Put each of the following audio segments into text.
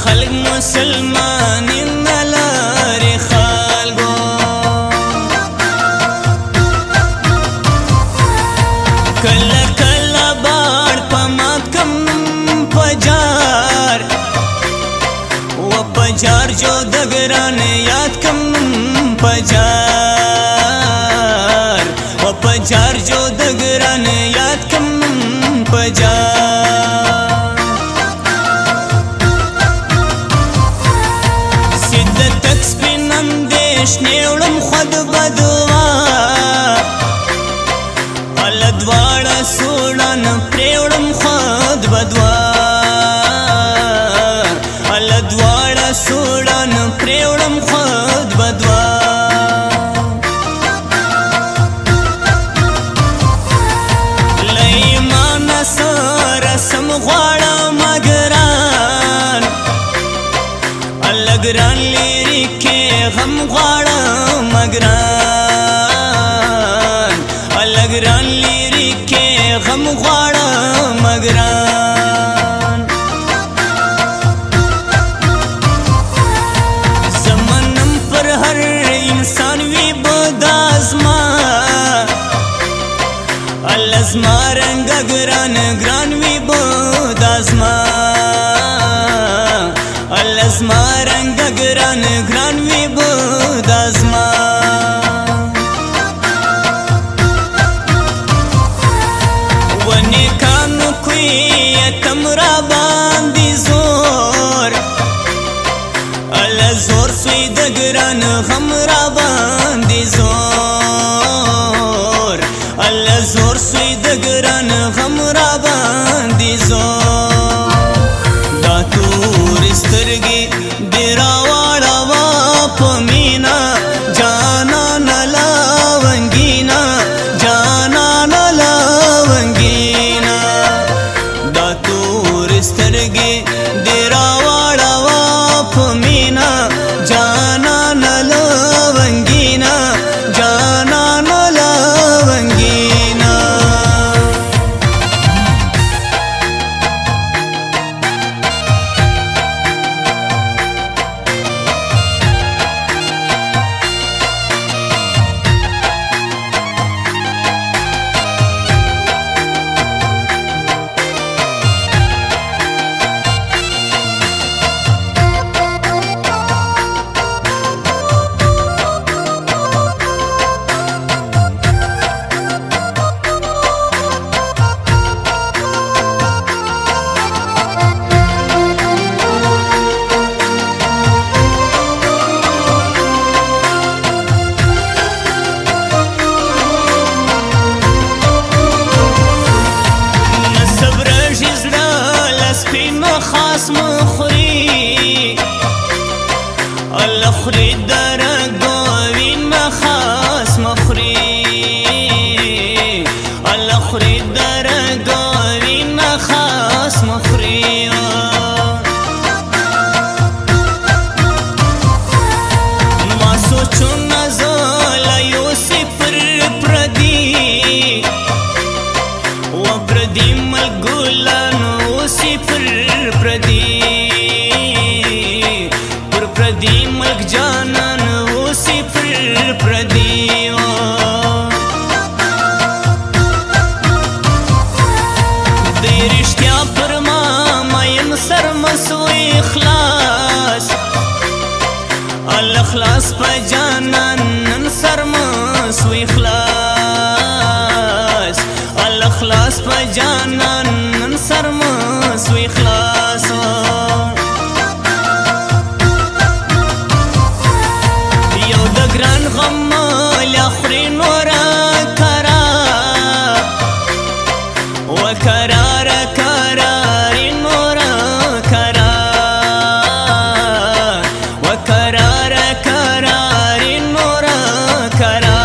خلق مسلمانین لارې خلکو کله کله باړ په مات کم پجار و پجار جو د ګران یاد کم پجار و پجار جو د ګران یاد کم پجار سید تک سپینم دیش نیوړم خود بدوا ال دواړه سوړن پریوړم خود بدوا ال دواړه سوړن پریوړم خود بدوا سم غواړم ګران الله ګران لري کې غم غواړم ګران الله ګران لري کې غم غواړم ګران زمانم پر هر انسان وی بدازما الله زما رنگ ګران ګران وی بدازما الله زما رنگ ګران ګران وی بدازما ونی کانو کوي تم را باندې زور الله زور سوی د ګران غم را باندې زور الله زور سوی د ګران غم را باندې زور دا تور سترګې دې راواړوه په مینا جانان لاونګینا جانان لاونګینا دا تور سترګې دې راواړوه په مینا جانان لاونګینا جانان لاونګینا خاص مخري الله خري درګوین خاص مخري الله خري درګوین خاص مخري ما سوچو نزل یوسف پردي و پردي ملګولان اوسې پردي پر پردي ملک جانان اوسې پردي د رښتیا پر ما مایم سر مسو اخلاص الاخلاص په جانان نن سر مسو اخلاص الاخلاص په جانان نن سر مسو اخلاص یو د ګران غم لخري نور کرا و کرار کرار نور کرا و کرار کرار نور کرا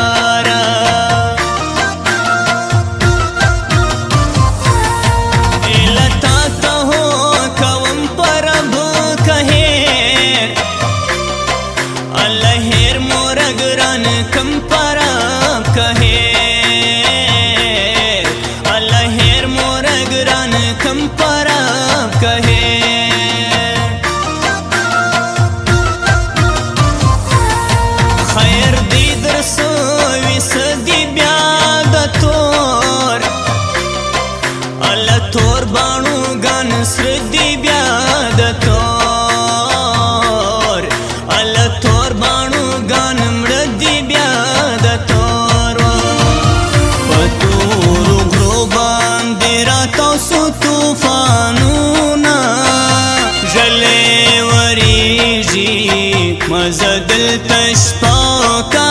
ژړې وریږي مزه دلته شپه کا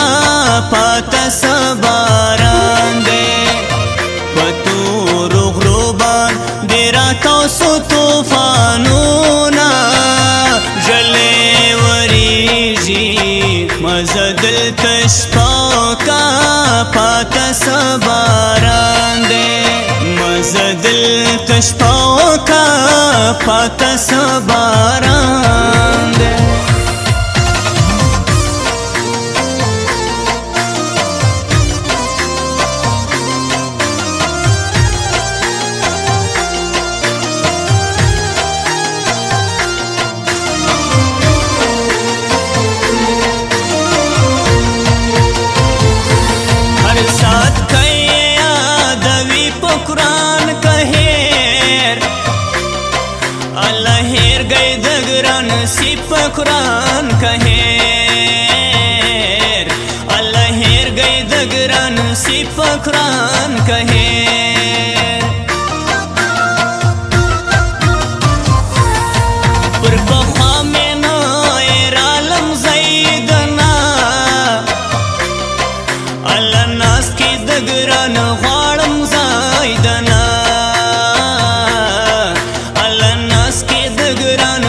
پاته سباران دی په تورو غرو باندې راتاو سو طوفانونه ژړې وریږي مزه دلته شپه کا پاته سباران دی مزه دلته شپه کا پاته سباران دی قرآن کا ہیر اللہ ہیر گئی دگران سیپ قرآن کا ہیر پر پخوا میں نائر عالم زیدنا اللہ ناس کی دگران غارم زیدنا اللہ ناس کی دگران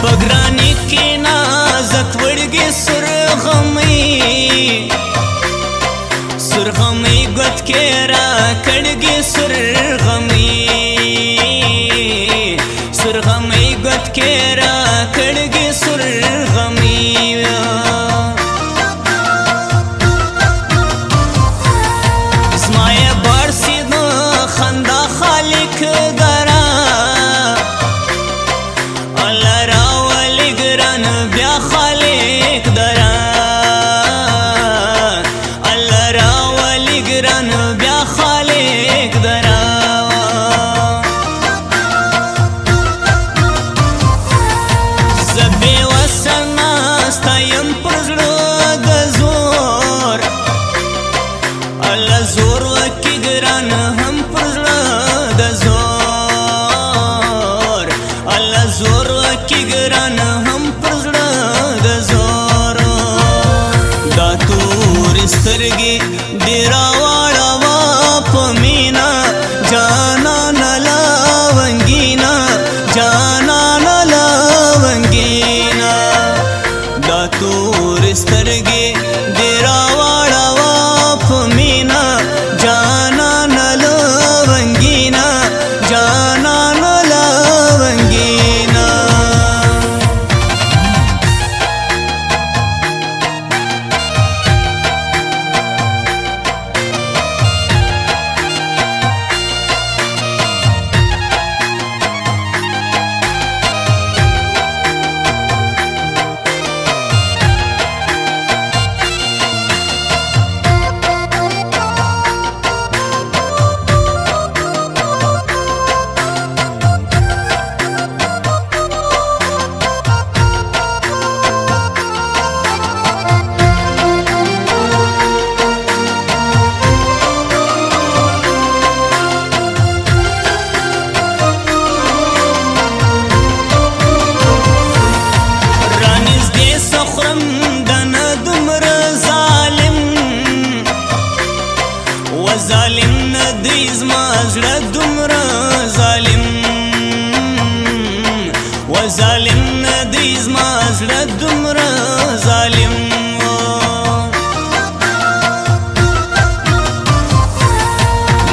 بگرانی کی نازک وڑگی سرغمی گت کے را کڑگی سرغمی گت کے را کڑگی سرغمی اسماعیل بارسی دو خندا خالق گرا اللہ راولی گران بیا خالق درا اللہ راولی گران بیا خالق درا زبی وسنا ستایم پرزلو دزور اللہ زور وکی گران ہم پرزلو دزور اللہ زور وکی گران ہم پرزلو دزورو دا تور سترگی دیرا والا واپ مینا جانا نلاونگینا جانا نلاونگینا دا تور سترگی دیرا والا واپ مینا جانا نلاونگینا جانا نلاونگینا ظالم ندی زما زړه دومره ظالم و ظالم ندی زما زړه دومره ظالم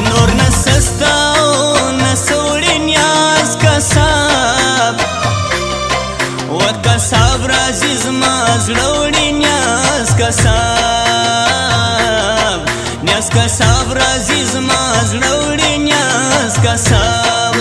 نور نسستا او نسوړي نیاز کساب و کساب راځي زما زړه وړي نیاز کساب نیاز کساب راځي زما زړه وړي نیاز کساب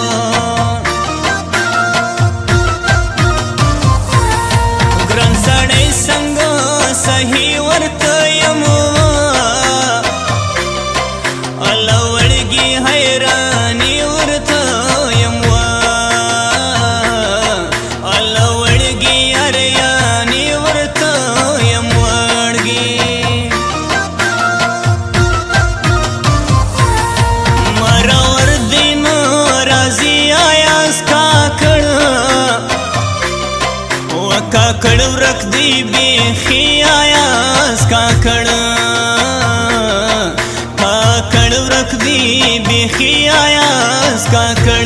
کاکړ ورک دی بیخي آیاز کاکړ ورک دی بیخي آیاز کاکړ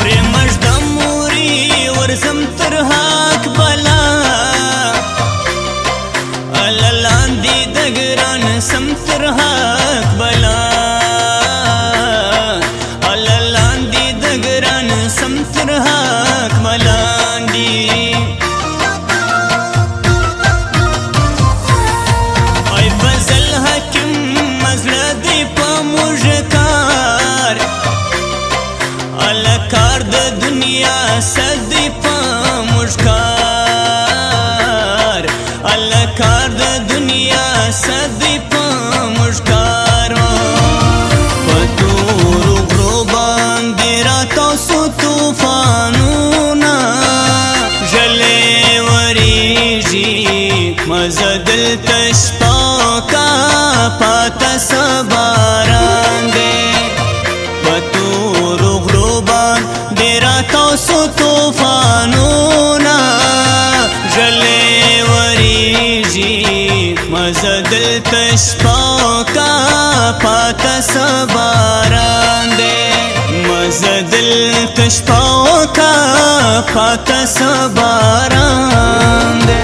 پرېمش د موري ورځم تر حق بلا اله لاندې د ګران سم تر حق بلا اله لاندې د ګران سم تر حق ملاندې کار د دنیا سدی پا مشکار الله کار د دنیا سدی پا مشکار پتور غرو باندې راتاو سو طوفانونا ژلې وریږي مزه دلته شپه کا پاته سباران دی تاسو طوفانونا ژلې وریږي مزه دلته شپه کا پاته سباران دی مزه دلته شپه کا پاته سباران دی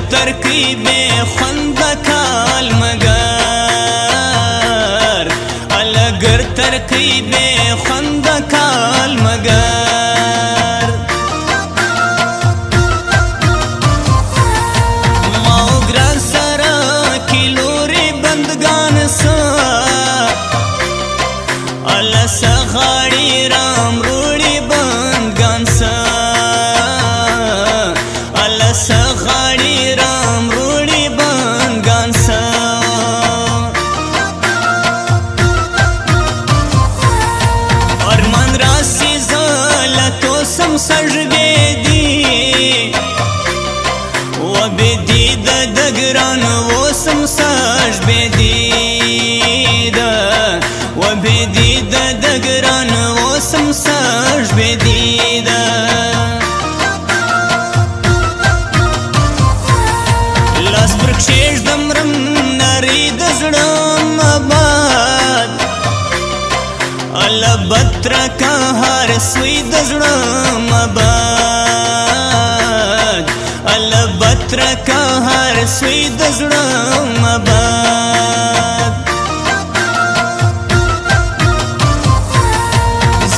ترکیب خوند کال مگر الگر ترکیب خوند کال مگر ماو گران سرا کلوری بندگان سا اللہ سا غاڑی رام روڑی بندگان سا اللہ سا غاڑی رام روڑی بندگان سا ارمان راسی زالتو سم سجدے دی و بیدی دا دگران و سم سجبے دی دا و بیدی دا دگران و سم سجبے دی دا شیش دمرم نری دزڑم آباد اللہ بطرہ کا ہر سوی دزڑم آباد اللہ بطرہ کا ہر سوی دزڑم آباد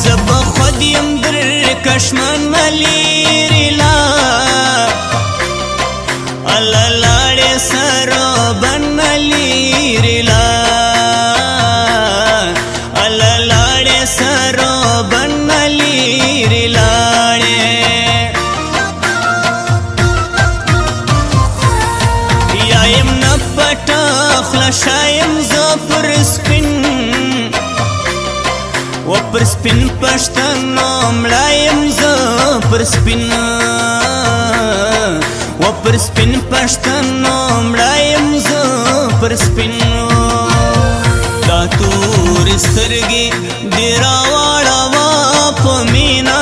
زب خودیم در کشمن ملیری لا اللہ لاڑے سرو بن لیری لا اللہ لاڑے سرو بن لیری لاڑے یایم نپٹا خلشایم زو پر سپن و پر سپن پشتنو ملایم زو پر سپن و پر سپین پشتنو مړایم زه پر سپینو دا تور سترګې دې راواړوه په مینا